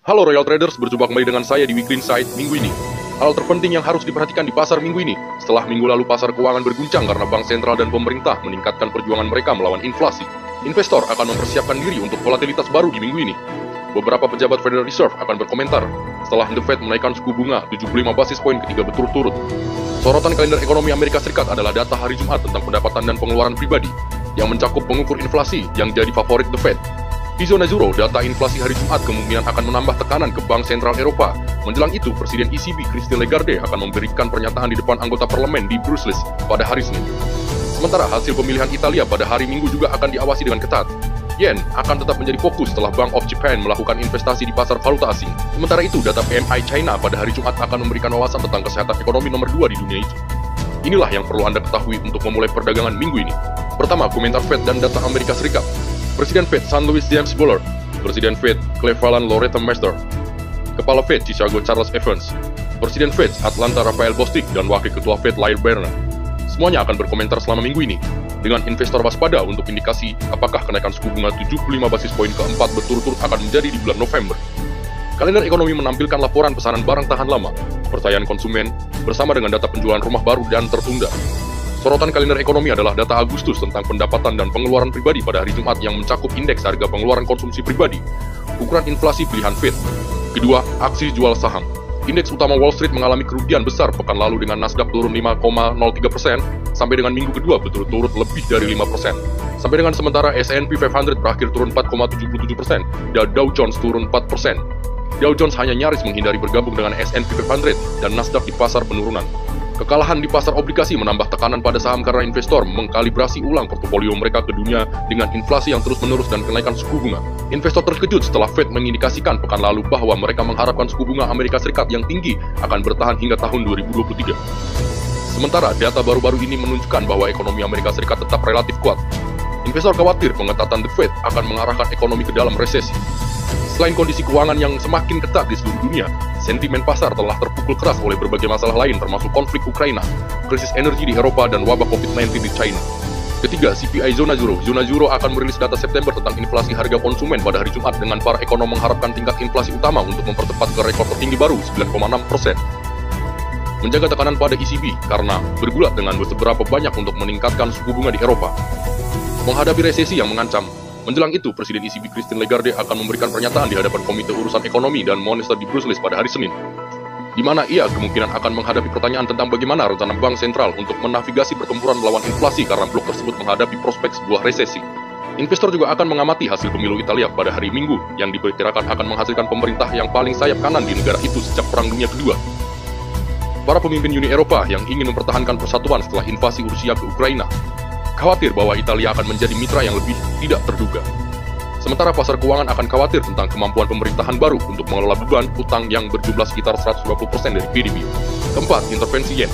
Halo Royal Traders, berjumpa kembali dengan saya di Weekly Insight minggu ini. Hal terpenting yang harus diperhatikan di pasar minggu ini, setelah minggu lalu pasar keuangan berguncang karena bank sentral dan pemerintah meningkatkan perjuangan mereka melawan inflasi. Investor akan mempersiapkan diri untuk volatilitas baru di minggu ini. Beberapa pejabat Federal Reserve akan berkomentar setelah The Fed menaikkan suku bunga 75 basis poin ketiga berturut-turut. Sorotan kalender ekonomi Amerika Serikat adalah data hari Jumat tentang pendapatan dan pengeluaran pribadi yang mencakup pengukur inflasi yang jadi favorit The Fed. Di zona euro, data inflasi hari Jumat kemungkinan akan menambah tekanan ke Bank Sentral Eropa. Menjelang itu, Presiden ECB Christine Lagarde akan memberikan pernyataan di depan anggota parlemen di Brussels pada hari Senin. Sementara hasil pemilihan Italia pada hari Minggu juga akan diawasi dengan ketat. Yen akan tetap menjadi fokus setelah Bank of Japan melakukan investasi di pasar valuta asing. Sementara itu, data PMI China pada hari Jumat akan memberikan wawasan tentang kesehatan ekonomi nomor 2 di dunia itu. Inilah yang perlu Anda ketahui untuk memulai perdagangan minggu ini. Pertama, komentar Fed dan data Amerika Serikat. Presiden Fed St. Louis James Bullard, Presiden Fed Cleveland Loretta Mester, Kepala Fed Chicago Charles Evans, Presiden Fed Atlanta Raphael Bostic, dan Wakil Ketua Fed Lael Brainerd. Semuanya akan berkomentar selama minggu ini, dengan investor waspada untuk indikasi apakah kenaikan suku bunga 75 basis poin keempat berturut-turut akan menjadi di bulan November. Kalender ekonomi menampilkan laporan pesanan barang tahan lama, kepercayaan konsumen, bersama dengan data penjualan rumah baru dan tertunda. Sorotan kalender ekonomi adalah data Agustus tentang pendapatan dan pengeluaran pribadi pada hari Jumat yang mencakup indeks harga pengeluaran konsumsi pribadi, ukuran inflasi pilihan Fed. Kedua, aksi jual saham. Indeks utama Wall Street mengalami kerugian besar pekan lalu dengan Nasdaq turun 5,03% sampai dengan minggu kedua berturut-turut lebih dari 5%. Sampai dengan sementara S&P 500 berakhir turun 4,77% dan Dow Jones turun 4%. Dow Jones hanya nyaris menghindari bergabung dengan S&P 500 dan Nasdaq di pasar penurunan. Kekalahan di pasar obligasi menambah tekanan pada saham karena investor mengkalibrasi ulang portofolio mereka ke dunia dengan inflasi yang terus-menerus dan kenaikan suku bunga. Investor terkejut setelah Fed mengindikasikan pekan lalu bahwa mereka mengharapkan suku bunga Amerika Serikat yang tinggi akan bertahan hingga tahun 2023. Sementara data baru-baru ini menunjukkan bahwa ekonomi Amerika Serikat tetap relatif kuat. Investor khawatir pengetatan The Fed akan mengarahkan ekonomi ke dalam resesi. Selain kondisi keuangan yang semakin ketat di seluruh dunia, sentimen pasar telah terpukul keras oleh berbagai masalah lain termasuk konflik Ukraina, krisis energi di Eropa, dan wabah COVID-19 di China. Ketiga, CPI zona euro. Zona euro akan merilis data September tentang inflasi harga konsumen pada hari Jumat dengan para ekonom mengharapkan tingkat inflasi utama untuk mempercepat ke rekor tertinggi baru 9,6%. Menjaga tekanan pada ECB karena bergulat dengan seberapa banyak untuk meningkatkan suku bunga di Eropa. Menghadapi resesi yang mengancam. Menjelang itu, Presiden ECB Christine Lagarde akan memberikan pernyataan di hadapan Komite Urusan Ekonomi dan Moneter di Brussels pada hari Senin, di mana ia kemungkinan akan menghadapi pertanyaan tentang bagaimana rencana Bank Sentral untuk menavigasi pertempuran melawan inflasi karena blok tersebut menghadapi prospek sebuah resesi. Investor juga akan mengamati hasil pemilu Italia pada hari Minggu yang diperkirakan akan menghasilkan pemerintah yang paling sayap kanan di negara itu sejak Perang Dunia Kedua. Para pemimpin Uni Eropa yang ingin mempertahankan persatuan setelah invasi Rusia ke Ukraina khawatir bahwa Italia akan menjadi mitra yang lebih tidak terduga. Sementara pasar keuangan akan khawatir tentang kemampuan pemerintahan baru untuk mengelola beban utang yang berjumlah sekitar 120% dari PDB. Keempat, intervensi yen.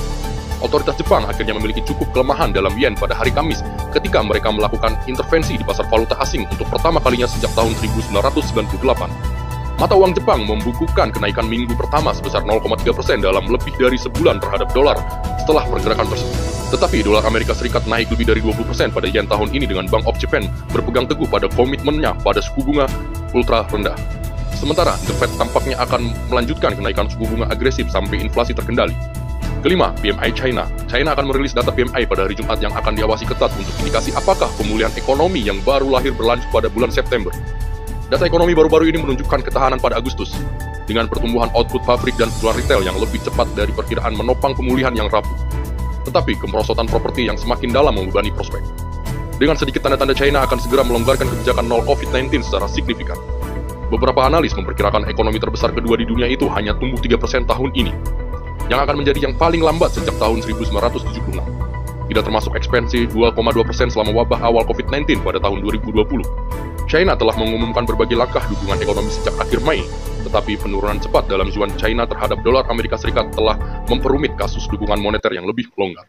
Otoritas Jepang akhirnya memiliki cukup kelemahan dalam yen pada hari Kamis ketika mereka melakukan intervensi di pasar valuta asing untuk pertama kalinya sejak tahun 1998. Mata uang Jepang membukukan kenaikan minggu pertama sebesar 0,3% dalam lebih dari sebulan terhadap dolar setelah pergerakan tersebut. Tetapi dolar Amerika Serikat naik lebih dari 20% pada yen tahun ini dengan Bank of Japan berpegang teguh pada komitmennya pada suku bunga ultra rendah. Sementara, The Fed tampaknya akan melanjutkan kenaikan suku bunga agresif sampai inflasi terkendali. Kelima, PMI China. China akan merilis data PMI pada hari Jumat yang akan diawasi ketat untuk indikasi apakah pemulihan ekonomi yang baru lahir berlanjut pada bulan September. Data ekonomi baru-baru ini menunjukkan ketahanan pada Agustus, dengan pertumbuhan output pabrik dan penjualan retail yang lebih cepat dari perkiraan menopang pemulihan yang rapuh. Tetapi kemerosotan properti yang semakin dalam membebani prospek. Dengan sedikit tanda-tanda China akan segera melonggarkan kebijakan nol COVID-19 secara signifikan. Beberapa analis memperkirakan ekonomi terbesar kedua di dunia itu hanya tumbuh 3% tahun ini, yang akan menjadi yang paling lambat sejak tahun 1976. Tidak termasuk ekspansi 2,2% selama wabah awal COVID-19 pada tahun 2020. China telah mengumumkan berbagai langkah dukungan ekonomi sejak akhir Mei, tetapi penurunan cepat dalam yuan China terhadap dolar Amerika Serikat telah memperumit kasus dukungan moneter yang lebih longgar.